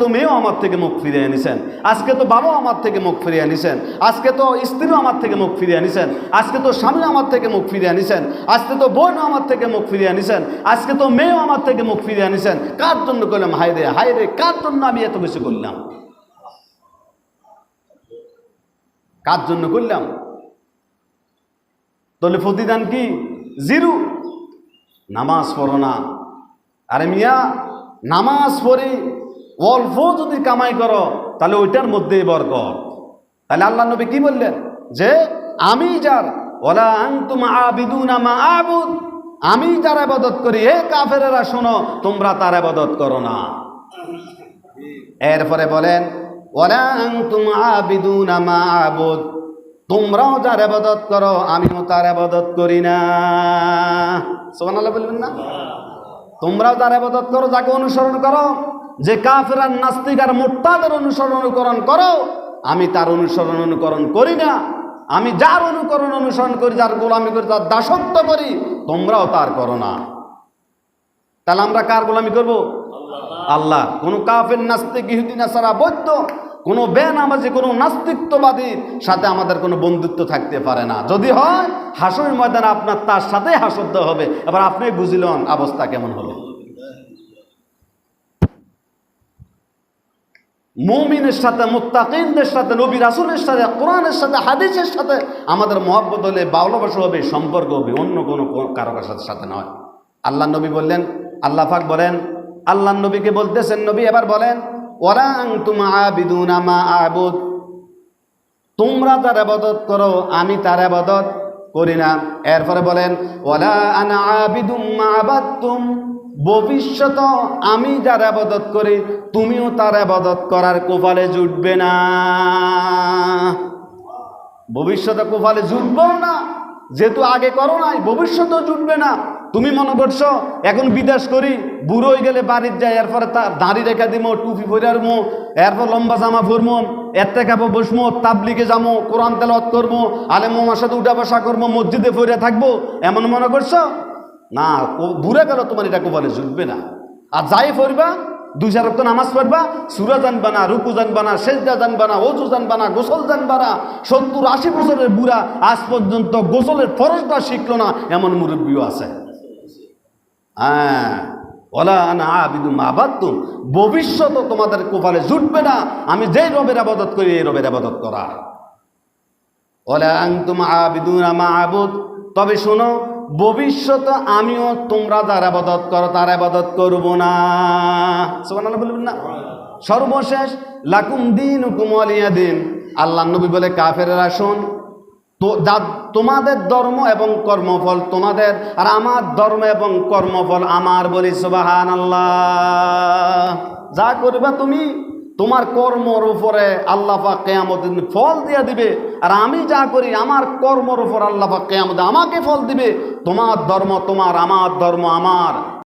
তো মেয়েও আমার থেকে মুখ ফিরিয়ে এনেছেন, আজকে তো বাবাও আমার থেকে মুখ ফিরিয়ে এনেছেন, আজকে তো স্ত্রীও আমার থেকে মুখ ফিরিয়ে এনেছেন, আজকে তো স্বামী আমার থেকে মুখ ফিরিয়ে এনেছেন, আজকে তো বোনও আমার থেকে মুখ ফিরিয়ে এনেছেন, আজকে তো মেয়েও আমার থেকে মুখ ফিরিয়ে এনেছেন। কার জন্য করলাম? হায় রে, কার জন্য আমি এত কিছু করলাম? কার জন্য করলাম? তাহলে প্রতিদান কি? জিরো। নামাজ পড়ো না। আরে মিয়া, নামাজ পড়ি অল্প যদি কামাই করো তাহলে ওইটার মধ্যেই বরকত। তাহলে আল্লাহ নবী কি বললেন? যে আমি যার ওয়ালা আনতুম আবিদুনা মা আবুদ, আমি যার ইবাদত করি, হে কাফেরেরা শোনো, তোমরা তার ইবাদত করো না। এরপরে বলেন ওয়ালা আনতুম আবিদুনা মা আবুদ, তোমরাও যার ইবাদত করো আমিও তার ইবাদত করি না। সুবহানাল্লাহ বলবেন না? তোমরাও তার ইবাদত করো, যাকে অনুসরণ করো, যে কাফের আর নাস্তিক আর মুরতাদের অনুসরণ করো, আমি তার অনুসরণ করি না। আমি যার অনুসরণ করি, যার গোলামি করি, তার দাসত্ব করি, তোমরাও তার করো না। তাহলে আমরা কার গোলামি করব? আল্লাহ। কোনো কাফের, নাস্তিক, ইহুদি, নাসারা, বৌদ্ধ, কোনো বেনামাজি, কোনো নাস্তিত্ববাদীর সাথে আমাদের কোনো বন্ধুত্ব থাকতে পারে না। যদি হয় হাসরের ময়দানে আপনার তার সাথে হাসর দেওয়া হবে। এবার আপনি বুঝলেন অবস্থা কেমন হলো। মুমিনের সাথে, মুত্তাকিনদের সাথে, নবী রাসূলের সাথে, কোরআনের সাথে, হাদিসের সাথে আমাদের মহব্বত হলে, ভালোবাসা হবে, সম্পর্ক হবে, অন্য কোনো কারো সাথে নয়। আল্লাহ নবী বললেন, আল্লাহ পাক বলেন, আল্লাহ নবীকে বলতেছেন, নবী এবার বলেন ওয়ালা আনতুম আবিদুনা মা আবুদ, তোমরা যার ইবাদত করো আমি তার ইবাদত করি না। এরপরে বলেন ওয়ালা আনা আবিদুম মা আবাদতুম, ভবিষ্যত আমি যার ইবাদত করি তুমিও তার ইবাদত করার কপালে জুটবে না। ভবিষ্যতে কপালে জুটবো না, যেহেতু আগে করো নাই, ভবিষ্যতেও জুটবে না। তুমি মনে করছো এখন বিদেশ করি, বুড়ো হয়ে গেলে বাড়ির যাই, এরপরে তার দাড়ি রেখা দিব, টুপি পরারমো, এরপর লম্বা জামা পরমো, এতে খাবো, বসবো, তাবলিগে যাবো, কোরআন তেলাওয়াত করবো, আলেম ওলামার সাথে উঠা বসা করবো, মসজিদে পড়ে থাকবো, এমন মনে করছো? না, বুড়ে গেল তোমার এটা কপালে জুটবে না। আর যাই পড়বা, 2 রাকাত নামাজ পড়বা, সূরা জানবা না, রুকু জানবা না, সেজদা জানবা না, ওযু জানবা না, গোসল জানবা না। 70-80 বছরের বুড়া আজ পর্যন্ত গোসলের ফরজটা শিখলো না, এমন মুরব্বিও আছে। হ্যাঁ, ওয়ালা আনা আবিদু মা আবাদতুম, ভবিষ্যৎ তোমাদের কপালে জুটবে না আমি যেই রবের ইবাদত করি এই রবের ইবাদত করা। ওয়ালা আনতুম আবিদুনা মা আবুদ, তবে শোনো, ভবিষ্যৎ আমিও তোমরা যার ইবাদত করো তার ইবাদত করব না। সুবহানাল্লাহ বলবেন না? সর্বশেষ লাকুম দীনুকুম ওয়ালিয়া দীন, আল্লাহর নবী বলে কাফেররা শোন, তো তোমাদের ধর্ম এবং কর্মফল তোমাদের, আর আমার ধর্ম এবং কর্মফল আমার। বলি সুবহানাল্লাহ। যা করবা তুমি, তোমার কর্মর উপরে আল্লাহ পাক কিয়ামতের দিন ফল দিয়ে দিবে, আর আমি যা করি আমার কর্মর উপর আল্লাহ পাক কিয়ামতে আমাকে ফল দিবে। তোমার ধর্ম তোমার, আমার ধর্ম আমার।